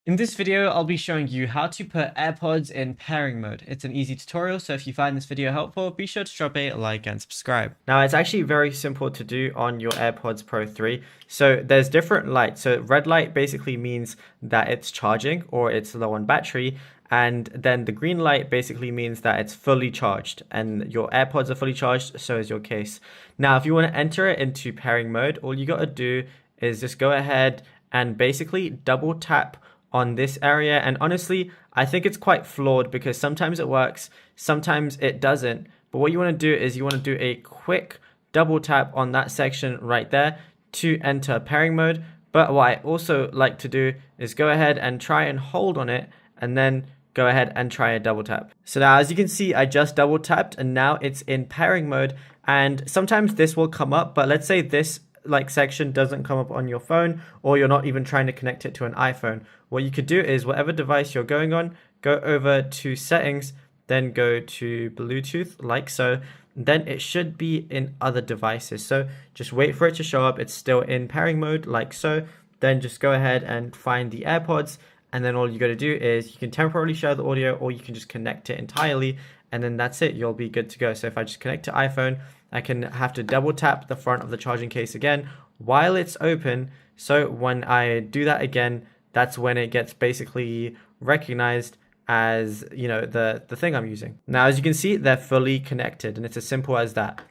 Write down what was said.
In this video, I'll be showing you how to put AirPods in pairing mode. It's an easy tutorial, so if you find this video helpful, be sure to drop a like and subscribe. Now, it's actually very simple to do on your AirPods Pro 3. So there's different lights. So red light basically means that it's charging or it's low on battery. And then the green light basically means that it's fully charged and your AirPods are fully charged, so is your case. Now, if you want to enter it into pairing mode, all you got to do is just go ahead and basically double tap on this area. And honestly, I think it's quite flawed because sometimes it works, sometimes it doesn't. But what you want to do is you want to do a quick double tap on that section right there to enter pairing mode. But what I also like to do is go ahead and try and hold on it and then go ahead and try a double tap. So now, as you can see, I just double tapped and now it's in pairing mode. And sometimes this will come up, but let's say this section doesn't come up on your phone, or you're not even trying to connect it to an iPhone. What you could do is whatever device you're going on, go over to settings, then go to Bluetooth like so. Then it should be in other devices. So just wait for it to show up. It's still in pairing mode like so. Then just go ahead and find the AirPods. And then all you got to do is you can temporarily share the audio, or you can just connect it entirely. And then that's it. You'll be good to go. So if I just connect to iPhone, I can have to double tap the front of the charging case again while it's open. So when I do that again, that's when it gets basically recognized as, the thing I'm using. Now, as you can see, they're fully connected, and it's as simple as that.